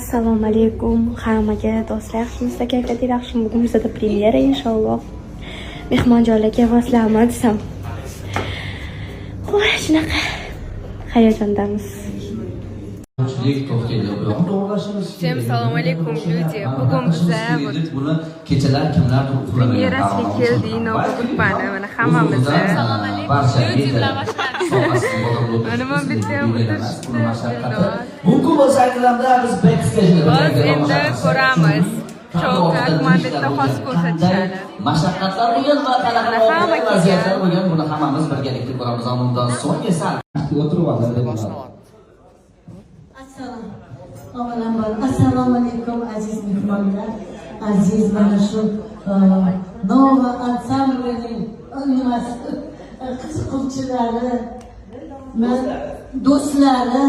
Assalomu alaykum hammaga do'stlar, yaxshimisiz, kayfiyatingiz yaxshimi? Bugun bizda premyera inshaalloh. Mehmonjonlarga vaslama desam. Qo'y, shunaqa hayajondamiz. Всем салом алейкум, люди. Bugun bizda premyerasiga keldik, Nova gruppani. Mana hammamiz. Assalomu alaykum. YouTube bilan boshladi. Mana men bitta o'tirishdi. Mumkin bo'lsa ekranda biz backstage biz endi ko'ramiz. Çok akman bitta xos ko'rsatishadi. Mashaqqatlar bo'lgan va qanaqa vaziyatlar bo'lgan, buni hammamiz birgalikda ko'ramiz. Undan so'ng esa o'tirib olamiz. Assalomu alaykum aziz mehmonlar, aziz mana shu Nova ansamblining qiziquvchilari, do'stlari,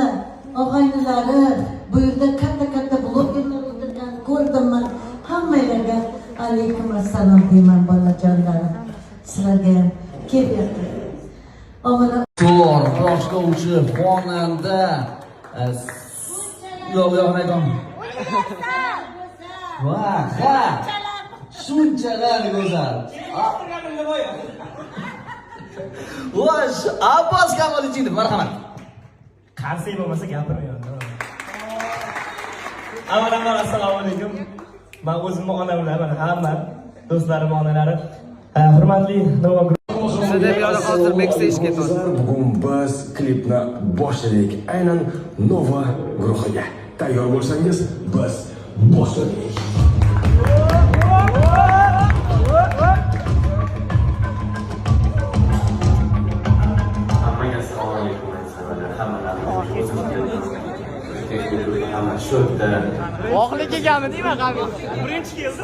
og'aynilari, bu yerda katta blogerlar o'tirgan ko'rdim men. Hammalarga alaykum assalom deyman bolajonlarim. Sizlarga ham kelyapti. Boshlovchi xonanda yo'q aytdim. Ha. Shunchalar go'zal. Vosh, Abbos Kamoliddinov, marhamat. Qarsiy bo'lmasa gapirmayman. Avvalambor assalomu alaykum. Men o'zimni onamlar, mana hamma do'stlarim onalari. Hurmatli Nova Hozir backstage ketamiz. Bugun biz klipni boshladik. Aynan Nova guruhiga. Tayyor bo'lsangiz, biz boshladik. Oxirgi kelganmi deyman, qabil. Birinchi keldi.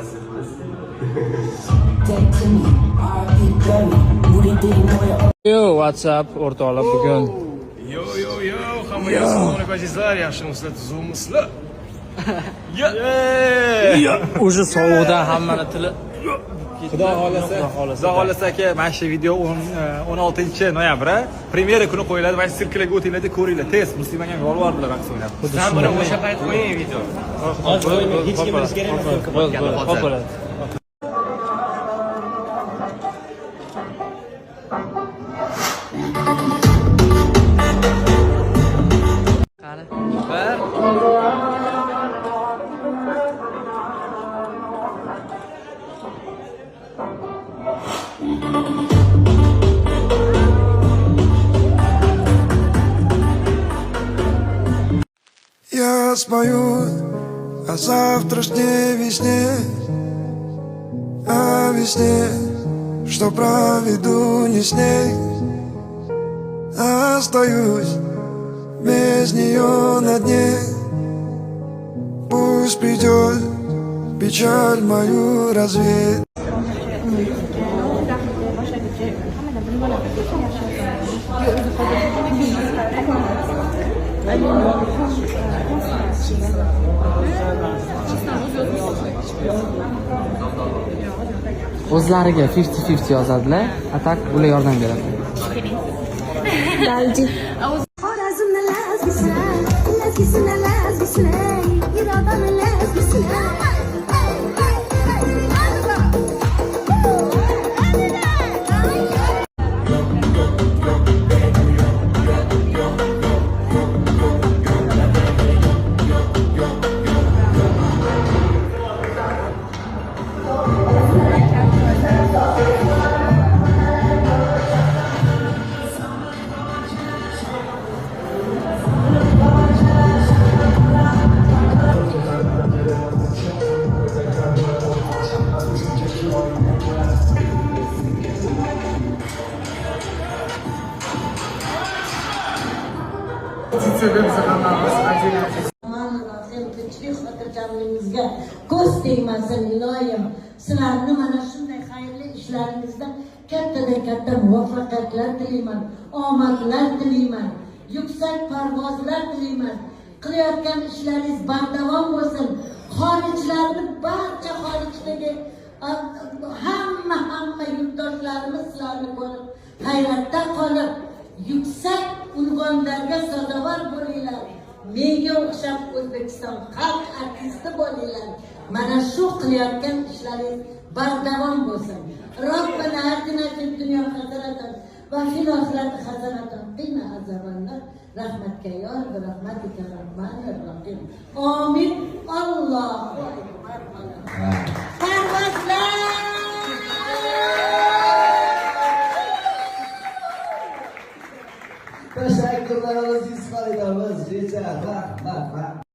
Yo, WhatsApp o'rtoqlar bugun. Yo, hammaga assalomu alaykum azizlar, yaxshimisizlar, tuzukmisizlar? O'sha sovuqdan hammani tili. Xudo xolasa aka, mana shu video 16-noyabr premyera kuni qo'yiladi. Mana sirklarga o'tinglar-da, ko'ringlar. Tez Muslimaga yolvordilar raqs o'ynab. Sizlar buni o'sha payt qo'ying video. Hech kim bilish kerak emas. Bo'ladi. Я спою о завтрашней весне, о весне, что проведу не с ней. Остаюсь без нее на дне. Пусть придет печаль мою развеет. O'zlariga 50-50 yozadilar, atak ular yordam beradi. Ko'z tegmasin iloyim. Sizlarni mana shunday xayrli ishlaringizda katta muvaffaqiyatlar tilayman, omadlar tilayman, yuksak parvozlar tilayman. Qilayotgan ishlaringiz bardavom bo'lsin. Xorijlarni barcha xorijdagi hamma yurtdoshlarimiz sizlarni ko'rib hayratda qolib, yuksak unvonlarga sazovor bo'linglar. menga o'xshab O'zbekiston xalq artisti bo'linglar. Mana shu qilayotgan ishlaringiz bardavom bo'lsin. Robbana atina fid dunyo hasanatan va fil oxirati hasanatan qina azabannar. Rahmatga yor va rahmatika rahmanir rohim. Amin. Allohu akbar. Parvozlar. Teşekkürler aziz Halidamiz. Rica ederim.